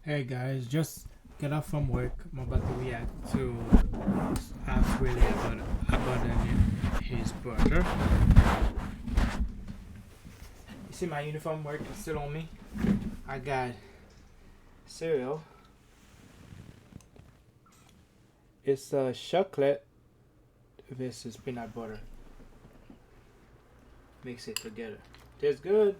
Hey guys, just get off from work. I'm about to react to ask really abandoning his brother. You see my uniform work is still on me. I got cereal. It's a chocolate versus peanut butter. Mix it together. Tastes good.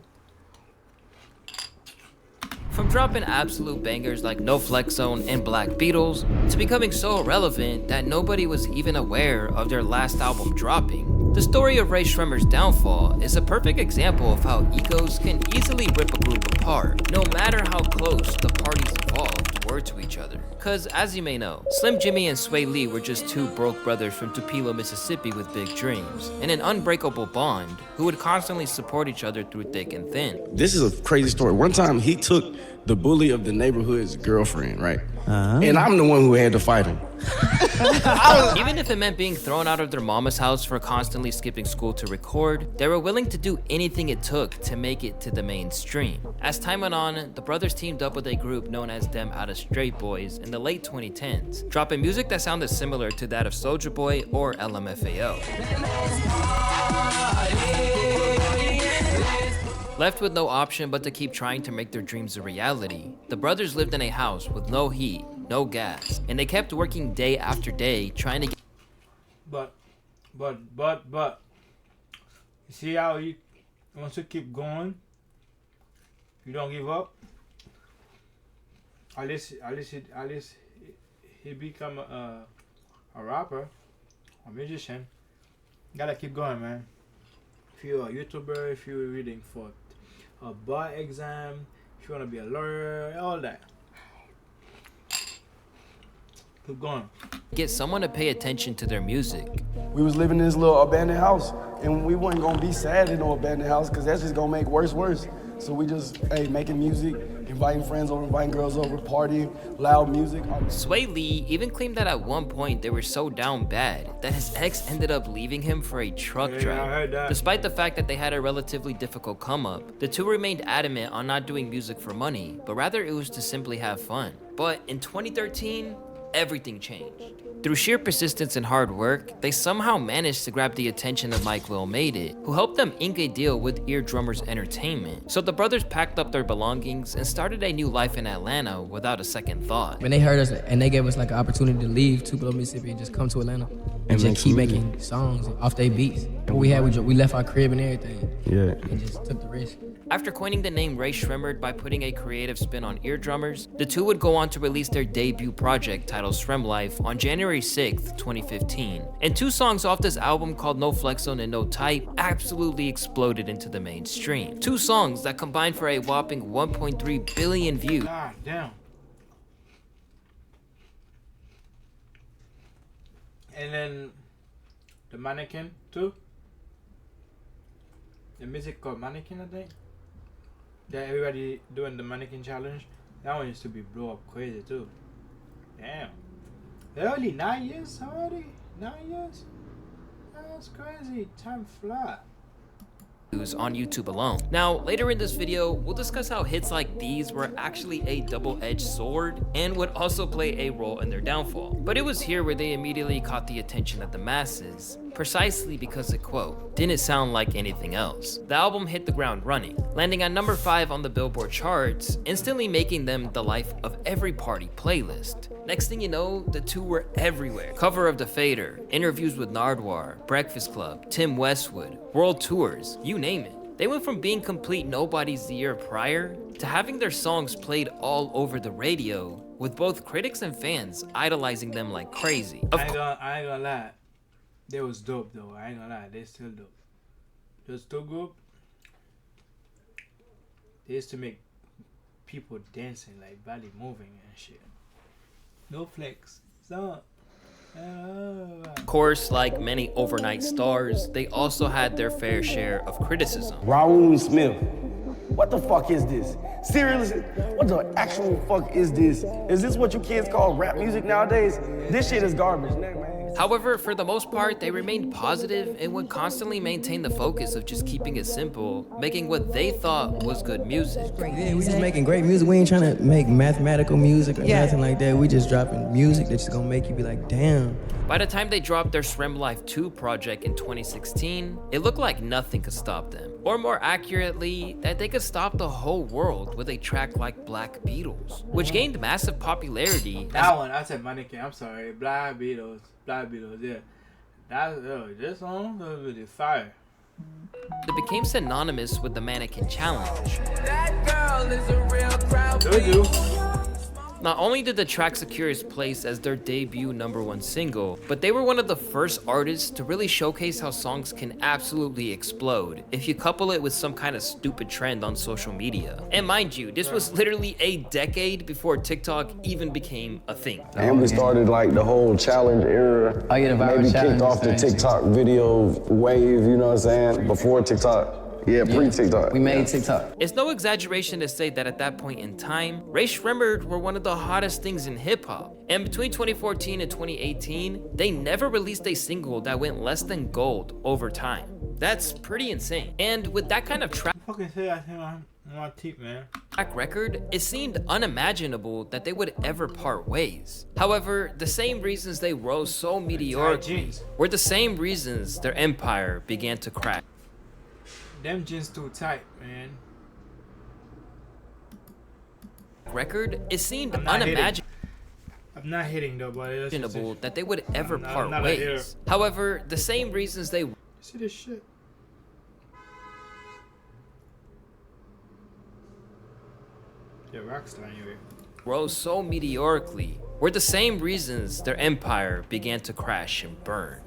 From dropping absolute bangers like No Flex Zone and Black Beatles, to becoming so irrelevant that nobody was even aware of their last album dropping, the story of Rae Sremmurd's downfall is a perfect example of how egos can easily rip a group apart, no matter how close the parties involved were to each other. Cause as you may know, Slim Jimmy and Swae Lee were just two broke brothers from Tupelo, Mississippi with big dreams, and an unbreakable bond who would constantly support each other through thick and thin. This is a crazy story. One time he took the bully of the neighborhood's girlfriend, right? And I'm the one who had to fight him. Even if it meant being thrown out of their mama's house for constantly skipping school to record, they were willing to do anything it took to make it to the mainstream. As time went on, the brothers teamed up with a group known as Them Outta Straight Boys in the late 2010s, dropping music that sounded similar to that of Soulja Boy or LMFAO. Left with no option but to keep trying to make their dreams a reality, the brothers lived in a house with no heat, no gas, and they kept working day after day trying to get. But, you see how you once you keep going, you don't give up. At least he become a rapper, a musician. Gotta keep going, man. If you're a YouTuber, if you're reading for a bar exam, if you wanna be a lawyer, all that. Keep going. Get someone to pay attention to their music. We was living in this little abandoned house, and we wasn't gonna be sad in no abandoned house, because that's just gonna make worse. So we just, hey, making music, inviting friends over, inviting girls over, partying, loud music. Swae Lee even claimed that at one point they were so down bad that his ex ended up leaving him for a truck Yeah, I driver. heard that. Despite the fact that they had a relatively difficult come up, the two remained adamant on not doing music for money, but rather it was to simply have fun. But in 2013, everything changed. Through sheer persistence and hard work, they somehow managed to grab the attention of Mike Will Made It, who helped them ink a deal with Eardrummers Entertainment. So the brothers packed up their belongings and started a new life in Atlanta without a second thought. When they heard us and they gave us like an opportunity to leave Tupelo, Mississippi and just come to Atlanta and just keep making songs off their beats. What we had, we left our crib and everything. Yeah. And just took the risk. After coining the name Rae Sremmurd by putting a creative spin on Eardrummers, the two would go on to release their debut project titled Srem Life on January 6th, 2015. And two songs off this album called No Flex Zone and No Type absolutely exploded into the mainstream. Two songs that combined for a whopping 1.3 billion views. God damn. And then the mannequin too. The music called Mannequin, I think. That everybody doing the mannequin challenge. That one used to be blow up crazy too. Damn. They're only 9 years already? 9 years? That's crazy. Time fly. On YouTube alone. Now, later in this video, we'll discuss how hits like these were actually a double-edged sword and would also play a role in their downfall. But it was here where they immediately caught the attention of the masses, precisely because it, quote, didn't sound like anything else. The album hit the ground running, landing at number 5 on the Billboard charts, instantly making them the life of every party playlist. Next thing you know, the two were everywhere. Cover of The Fader, interviews with Nardwuar, Breakfast Club, Tim Westwood, world tours, you name it. They went from being complete nobodies the year prior to having their songs played all over the radio, with both critics and fans idolizing them like crazy. I ain't gonna lie. They was dope though. I ain't gonna lie. They still dope. Those two group, they used to make people dancing, like body moving and shit. No flex. So, Of course, like many overnight stars, they also had their fair share of criticism. Raul Smith. What the fuck is this? Seriously, what the actual fuck is this? Is this what you kids call rap music nowadays? This shit is garbage, man. However, for the most part, they remained positive and would constantly maintain the focus of just keeping it simple, making what they thought was good music. Yeah, we just making great music. We ain't trying to make mathematical music or nothing like that. We just dropping music that's just gonna make you be like, damn. By the time they dropped their Srem Life 2 project in 2016, it looked like nothing could stop them. Or more accurately, that they could stop the whole world with a track like Black Beatles, which gained massive popularity. That one, I said Mannequin, I'm sorry. Black Beatles, yeah. This song was really fire. It became synonymous with the Mannequin Challenge. That girl is a real crowd. Do. Not only did the track secure its place as their debut #1 single, but they were one of the first artists to really showcase how songs can absolutely explode if you couple it with some kind of stupid trend on social media. And mind you, this was literally a decade before TikTok even became a thing. And we started like the whole challenge era. Oh, yeah, the viral maybe challenge kicked off the thing. TikTok video wave, you know what I'm saying? Before TikTok. Yeah, pre-TikTok. We made TikTok. It's no exaggeration to say that at that point in time, Rae Sremmurd were one of the hottest things in hip-hop. And between 2014 and 2018, they never released a single that went less than gold over time. That's pretty insane. And with that kind of track Fucking say that thing on my teeth, man. record, it seemed unimaginable that they would ever part ways. However, the same reasons they rose so meteorically jeans. were the same reasons their empire began to crash. Them jeans too tight, man. Record, it seemed I'm not unimaginable I'm not hitting though, but it's just, that they would ever I'm part not a hitter. ways. However, the same reasons they see this shit. Yeah, Rockstar anyway. rose so meteorically were the same reasons their empire began to crash and burn.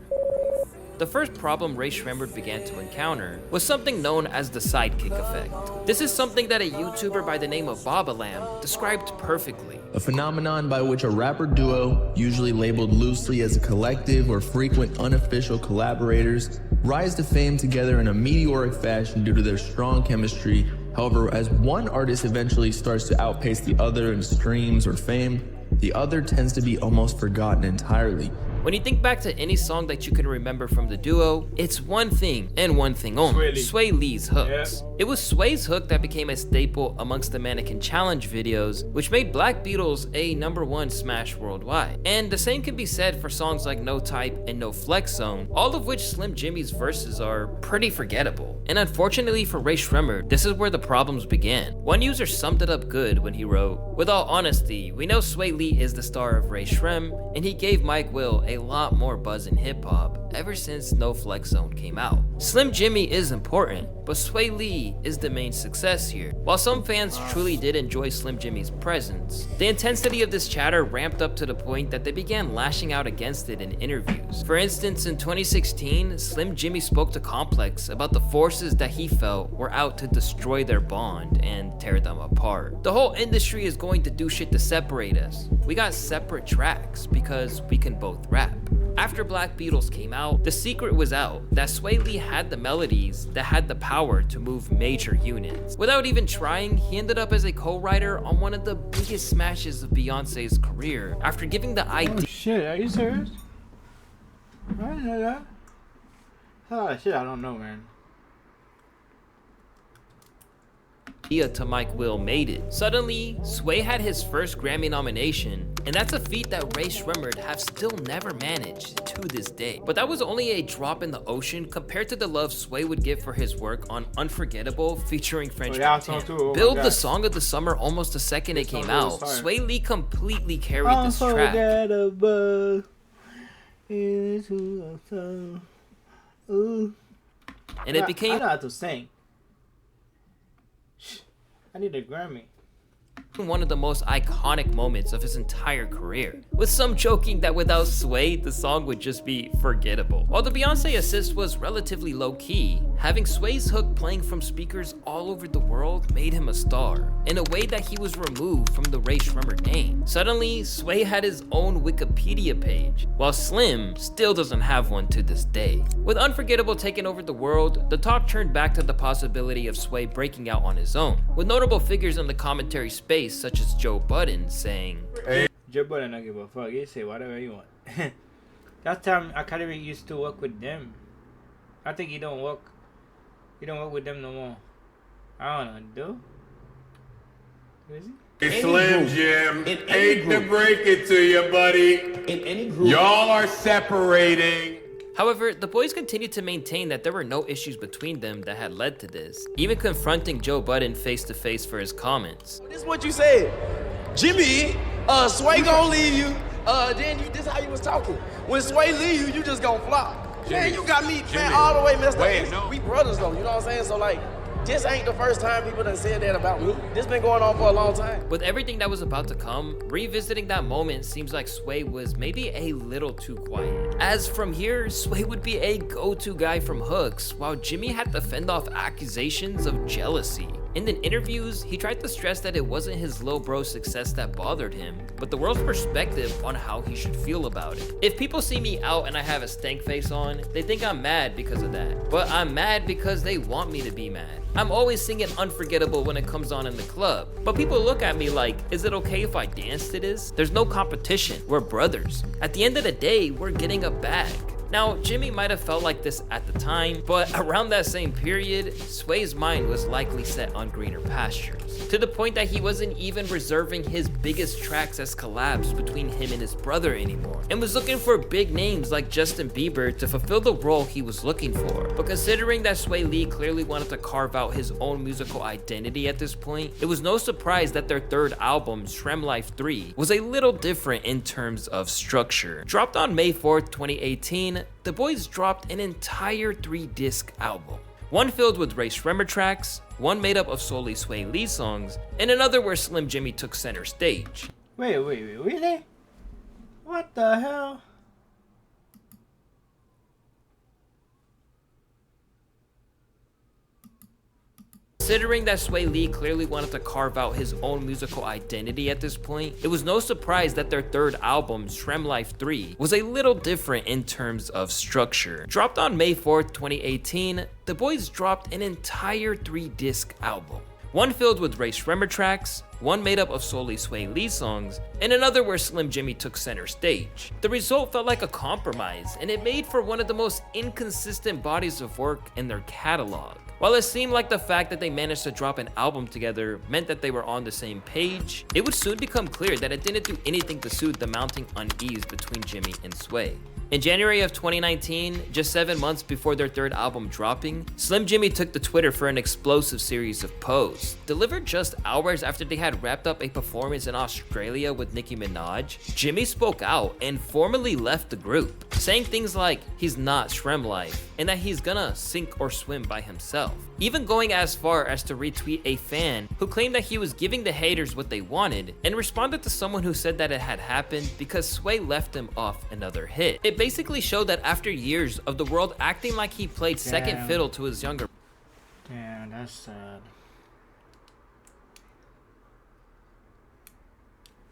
The first problem Rae Sremmurd began to encounter was something known as the sidekick effect. This is something that a YouTuber by the name of Babalam described perfectly. A phenomenon by which a rapper duo, usually labeled loosely as a collective or frequent unofficial collaborators, rise to fame together in a meteoric fashion due to their strong chemistry. However, as one artist eventually starts to outpace the other in streams or fame, the other tends to be almost forgotten entirely. When you think back to any song that you can remember from the duo, it's one thing and one thing only: Swae Lee's hooks. Yeah. It was Swae's hook that became a staple amongst the Mannequin Challenge videos, which made Black Beatles a #1 smash worldwide. And the same can be said for songs like No Type and No Flex Zone, all of which Slim Jimmy's verses are pretty forgettable. And unfortunately for Rae Sremmurd, this is where the problems began. One user summed it up good when he wrote, "With all honesty, we know Swae Lee is the star of Rae Srem, and he gave Mike Will a lot more buzz in hip-hop ever since No Flex Zone came out. Slim Jimmy is important, but Swae Lee is the main success here." While some fans truly did enjoy Slim Jimmy's presence, the intensity of this chatter ramped up to the point that they began lashing out against it in interviews. For instance, in 2016, Slim Jimmy spoke to Complex about the forces that he felt were out to destroy their bond and tear them apart. The whole industry is going to do shit to separate us. We got separate tracks because we can both rap. After Black Beatles came out, the secret was out that Swae Lee had the melodies that had the power to move major units. Without even trying, he ended up as a co-writer on one of the biggest smashes of Beyonce's career after giving the idea Oh shit, are you serious? I didn't know that. Oh shit, I don't know, man. to Mike Will made it. Suddenly, Swae had his first Grammy nomination, and that's a feat that Rae Sremmurd have still never managed to this day. But that was only a drop in the ocean compared to the love Swae would get for his work on Unforgettable featuring French Montana. Billed the song of the summer almost the second it came out. Swae Lee completely carried this track. And it became I know how to sing. I need a Grammy. one of the most iconic moments of his entire career, with some joking that without Swae, the song would just be forgettable. While the Beyonce assist was relatively low-key, having Swae's hook playing from speakers all over the world made him a star, in a way that he was removed from the Rae Sremmurd name. Suddenly, Swae had his own Wikipedia page, while Slim still doesn't have one to this day. With Unforgettable taking over the world, the talk turned back to the possibility of Swae breaking out on his own, with notable figures in the commentary space such as Joe Budden saying, Joe Budden don't give a fuck. He say whatever you want. That time Academy used to work with them. I think he don't work with them no more. I don't know, do? Is he? Hey, Slim Jim, hate to break it to you, buddy. In any group, Y'all are separating. However, the boys continued to maintain that there were no issues between them that had led to this, even confronting Joe Budden face to face for his comments. This is what you said. Jimmy, Swae gonna leave you. This how you was talking. When Swae leave you, you just gonna flop. Man, you got me man, all the way messed up. We brothers though, you know what I'm saying? So like, this ain't the first time people done said that about me. This been going on for a long time. With everything that was about to come, revisiting that moment seems like Swae was maybe a little too quiet. As from here, Swae would be a go-to guy from hooks, while Jimmy had to fend off accusations of jealousy. In the interviews, he tried to stress that it wasn't his lil bro's success that bothered him, but the world's perspective on how he should feel about it. If people see me out and I have a stank face on, they think I'm mad because of that. But I'm mad because they want me to be mad. I'm always singing Unforgettable when it comes on in the club, but people look at me like, is it okay if I dance to this? There's no competition, we're brothers. At the end of the day, we're getting a bag. Now, Jimmy might have felt like this at the time, but around that same period, Swae's mind was likely set on greener pastures, to the point that he wasn't even reserving his biggest tracks as collabs between him and his brother anymore, and was looking for big names like Justin Bieber to fulfill the role he was looking for. But considering that Swae Lee clearly wanted to carve out his own musical identity at this point, it was no surprise that their third album, Shrem Life 3, was a little different in terms of structure. Dropped on May 4th, 2018, the boys dropped an entire 3-disc album. One filled with Rae Sremmurd tracks, one made up of solely Swae Lee songs, and another where Slim Jimmy took center stage. Wait, really? What the hell? Considering that Swae Lee clearly wanted to carve out his own musical identity at this point, it was no surprise that their third album, Shrem Life 3, was a little different in terms of structure. Dropped on May 4th, 2018, the boys dropped an entire 3-disc album. One filled with Rae Sremmurd tracks, one made up of solely Swae Lee songs, and another where Slim Jimmy took center stage. The result felt like a compromise, and it made for one of the most inconsistent bodies of work in their catalog. While it seemed like the fact that they managed to drop an album together meant that they were on the same page, it would soon become clear that it didn't do anything to soothe the mounting unease between Jimmy and Swae. In January of 2019, just 7 months before their third album dropping, Slim Jimmy took to Twitter for an explosive series of posts. Delivered just hours after they had wrapped up a performance in Australia with Nicki Minaj, Jimmy spoke out and formally left the group, saying things like he's not Shrem Life and that he's gonna sink or swim by himself. Even going as far as to retweet a fan who claimed that he was giving the haters what they wanted and responded to someone who said that it had happened because Swae left him off another hit. It basically showed that after years of the world acting like he played second fiddle to his younger. Damn, that's sad.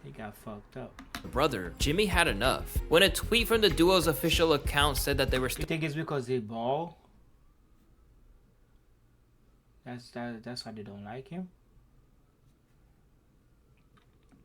He got fucked up. Brother, Jimmy had enough. When a tweet from the duo's official account said that they were You think it's because they ball? That's why they don't like him?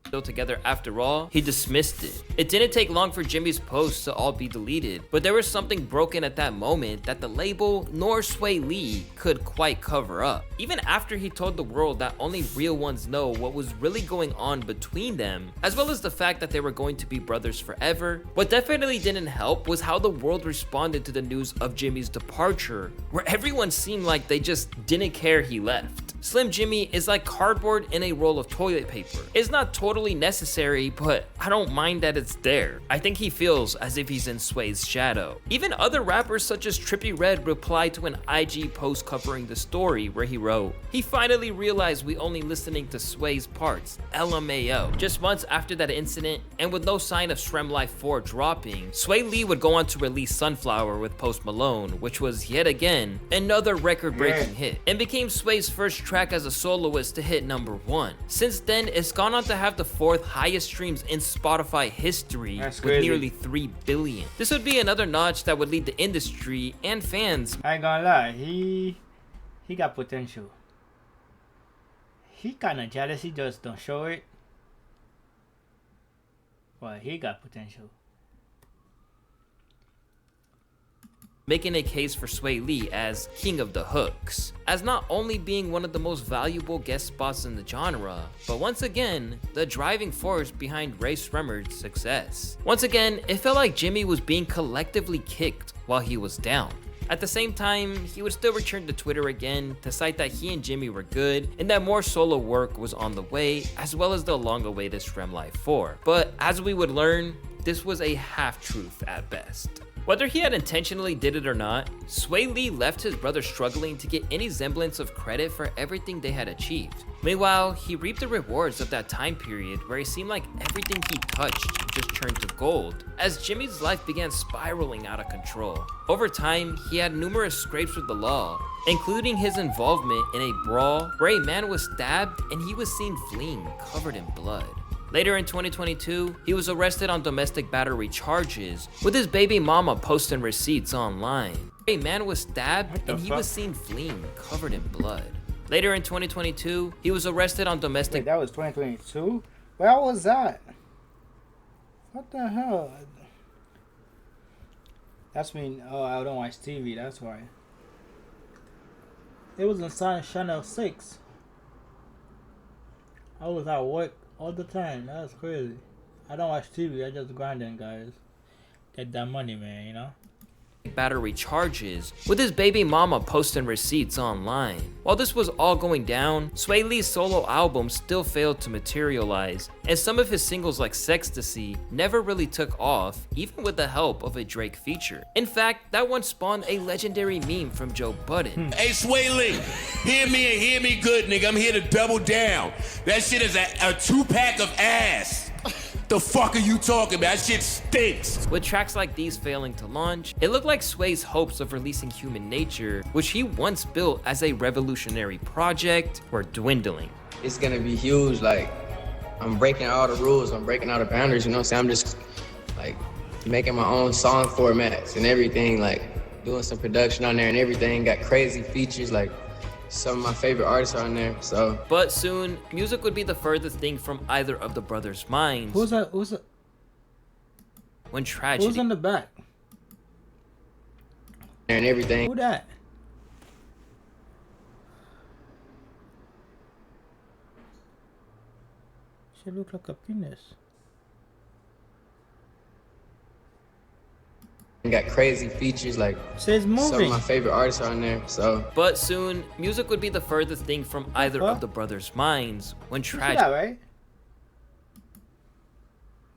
still together after all, he dismissed it. It didn't take long for Jimmy's posts to all be deleted, but there was something broken at that moment that the label nor Swae Lee could quite cover up. Even after he told the world that only real ones know what was really going on between them, as well as the fact that they were going to be brothers forever, what definitely didn't help was how the world responded to the news of Jimmy's departure, where everyone seemed like they just didn't care he left. Slim Jimmy is like cardboard in a roll of toilet paper. It's not totally necessary, but I don't mind that it's there. I think he feels as if he's in Swae's shadow. Even other rappers such as Trippie Redd replied to an IG post covering the story where he wrote, "He finally realized we only listening to Swae's parts, LMAO." Just months after that incident, and with no sign of Shrem Life 4 dropping, Swae Lee would go on to release Sunflower with Post Malone, which was yet again another record-breaking hit, and became Swae's first track as a soloist to hit #1. Since then, it's gone on to have the 4th highest streams in Spotify history with nearly 3 billion. This would be another notch that would lead the industry and fans. I ain't gonna lie, he got potential. He kinda jealous, he just don't show it. But he got potential. making a case for Swae Lee as king of the hooks, as not only being one of the most valuable guest spots in the genre, but once again, the driving force behind Rae Sremmurd's success. Once again, it felt like Jimmy was being collectively kicked while he was down. At the same time, he would still return to Twitter again to cite that he and Jimmy were good and that more solo work was on the way, as well as the long-awaited Srem Life 4. But as we would learn, this was a half-truth at best. Whether he had intentionally did it or not, Swae Lee left his brother struggling to get any semblance of credit for everything they had achieved. Meanwhile, he reaped the rewards of that time period where it seemed like everything he touched just turned to gold, as Jimmy's life began spiraling out of control. Over time, he had numerous scrapes with the law, including his involvement in a brawl where a man was stabbed and he was seen fleeing covered in blood. Later in 2022, he was arrested on domestic battery charges, with his baby mama posting receipts online. A man was stabbed and he was seen fleeing covered in blood. Later in 2022, he was arrested on domestic— Wait, that was 2022? Where was that? What the hell? That's mean, oh, I don't watch TV, that's why. It was on Channel 6. I was at work all the time. That's crazy. I don't watch TV. I just grinding, guys. Get that money, man, you know? battery charges, with his baby mama posting receipts online. While this was all going down, Swae Lee's solo album still failed to materialize, and some of his singles like Sextasy never really took off, even with the help of a Drake feature. In fact, that one spawned a legendary meme from Joe Budden. Hey Swae Lee, hear me and hear me good, nigga. I'm here to double down. That shit is a 2-pack of ass. The fuck are you talking about? That shit stinks. With tracks like these failing to launch, it looked like Swae's hopes of releasing Human Nature, which he once built as a revolutionary project, were dwindling. It's gonna be huge. Like, I'm breaking all the rules. I'm breaking all the boundaries. You know what I'm saying? I'm just like making my own song formats and everything. Like doing some production on there and everything. Got crazy features. Like some of my favorite artists are on there. So. But soon, music would be the furthest thing from either of the brothers' minds. Who's that? Who's that? When tragedy. Who's in the back? And everything. Who that? She look like a penis. Got crazy features, like Says moving. some of my favorite artists are on there. So. But soon, music would be the furthest thing from either of the brothers' minds when tragedy. That right?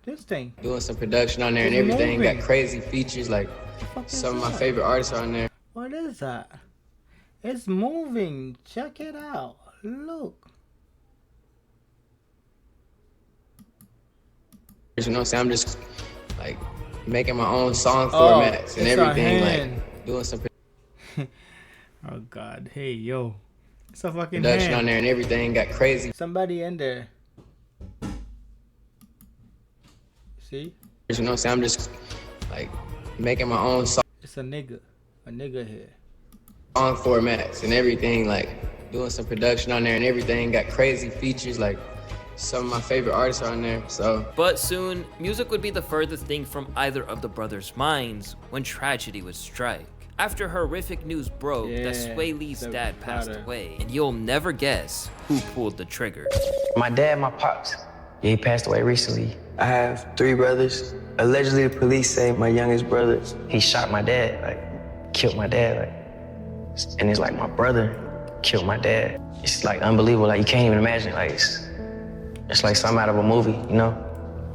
This thing. Doing some production on there and everything. Got crazy features, like some of my favorite artists are on there. What is that? It's moving. Check it out. Look. You know what I'm saying? I'm just like making my own song formats and everything. Like doing some oh God. Hey yo. It's a fucking production hand. on there and everything. Got crazy. Somebody in there. See? You know what I'm saying? I'm just like making my own song. It's a nigga. A nigga here. Song formats and everything. Like doing some production on there and everything. Got crazy features, like some of my favorite artists are on there. So. But soon, music would be the furthest thing from either of the brothers' minds when tragedy would strike. After horrific news broke that Swae Lee's dad passed away, and you'll never guess who pulled the trigger. My dad, my pops, he passed away recently. I have 3 brothers. Allegedly, the police say my youngest brother, he shot my dad, like killed my dad, like, and it's like my brother killed my dad. It's like unbelievable, like you can't even imagine, like it's like something out of a movie, you know?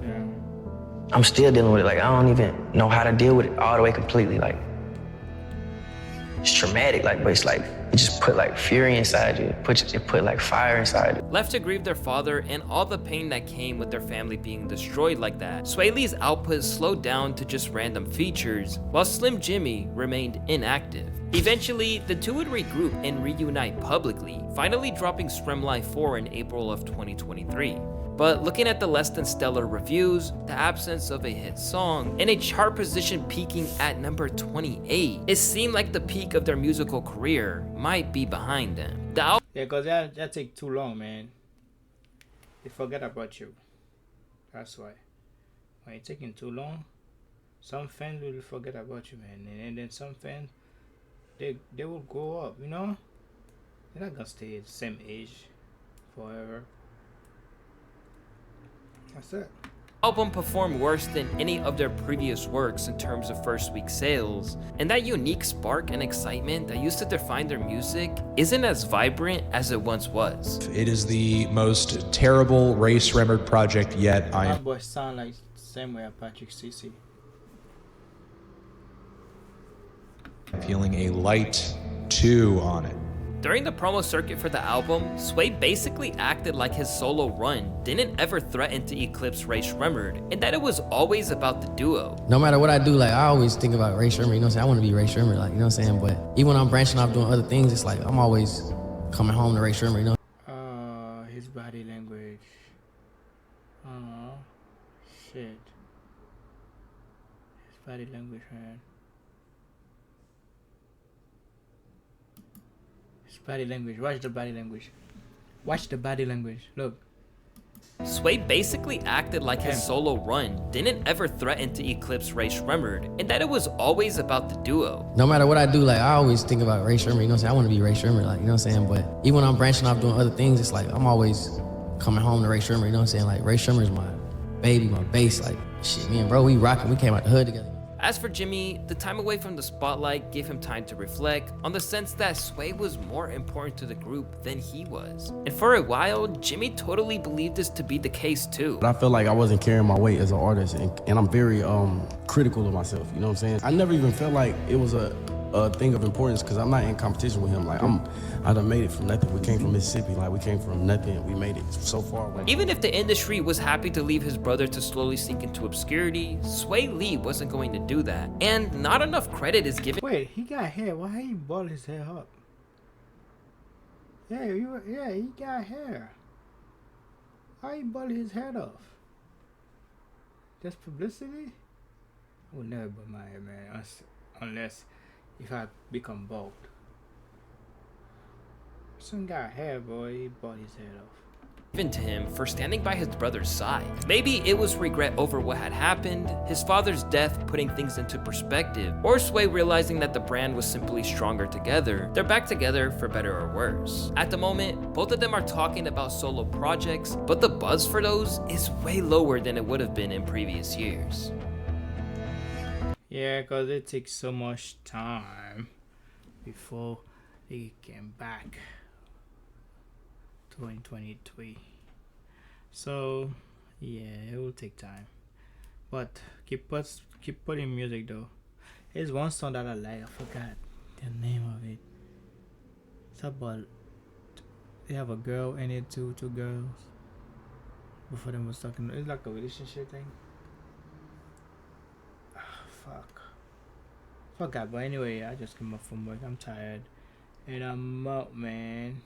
Yeah. I'm still dealing with it, like I don't even know how to deal with it all the way completely, like it's traumatic, like, but it's like, it just put like fury inside you. It put like fire inside you. Left to grieve their father and all the pain that came with their family being destroyed like that, Swae Lee's output slowed down to just random features, while Slim Jimmy remained inactive. Eventually, the two would regroup and reunite publicly, finally dropping Srem Life 4 in April of 2023. But looking at the less than stellar reviews, the absence of a hit song, and a chart position peaking at number 28, it seemed like the peak of their musical career might be behind them. Yeah, because that take too long, man. They forget about you. That's why. When it's taking too long, some fans will forget about you, man, and then some fans they will grow up, you know. They're not gonna stay the same age forever. That's it. Album performed worse than any of their previous works in terms of first week sales, and that unique spark and excitement that used to define their music isn't as vibrant as it once was. It is the most terrible Rae Sremmurd project yet. My boy sound like same way as Patrick CC. I'm feeling a light 2 on it. During the promo circuit for the album, Swae basically acted like his solo run didn't ever threaten to eclipse Rae Sremmurd, and that it was always about the duo. No matter what I do, like I always think about Rae Sremmurd, you know what I'm saying? I want to be Rae Sremmurd, like, you know what I'm saying? But even when I'm branching off doing other things, it's like I'm always coming home to Rae Sremmurd, you know? His body language. Shit. His body language, man. Body language. Watch the body language. Watch the body language. Look. Swae basically acted like his solo run didn't ever threaten to eclipse Rae Sremmurd, and that it was always about the duo. No matter what I do, like I always think about Rae Sremmurd, you know what I'm saying? I want to be Rae Sremmurd, like, you know what I'm saying? But even when I'm branching off doing other things, it's like I'm always coming home to Rae Sremmurd, you know what I'm saying? Like Rae Sremmurd's my baby, my base, like shit, me and bro, we rocking, we came out the hood together. As for Jimmy, the time away from the spotlight gave him time to reflect on the sense that Swae was more important to the group than he was. And for a while, Jimmy totally believed this to be the case too. I felt like I wasn't carrying my weight as an artist, and I'm very critical of myself, you know what I'm saying? I never even felt like it was a thing of importance because I'm not in competition with him. Like I done made it from nothing. We came from Mississippi, like we came from nothing. We made it so far away. Even if the industry was happy to leave his brother to slowly sink into obscurity, Swae Lee wasn't going to do that. And not enough credit is given. Wait, he got hair. Why he bald his hair up? Yeah, he got hair. Why he bald his head off? Just publicity? I would never bald my hair, man, unless if I become bald. Some got hair, boy. He bought his head off. Given to him for standing by his brother's side. Maybe it was regret over what had happened, his father's death putting things into perspective, or Swae realizing that the brand was simply stronger together. They're back together for better or worse. At the moment, both of them are talking about solo projects, but the buzz for those is way lower than it would have been in previous years. Yeah, because it takes so much time before they came back. 2023. So yeah, it will take time. But keep putting music though. There's one song that I like. I forgot the name of it. It's about they have a girl in it too, two girls. Before them was talking. It's like a relationship thing. Forgot, but anyway, I just came up from work. I'm tired and I'm out, man.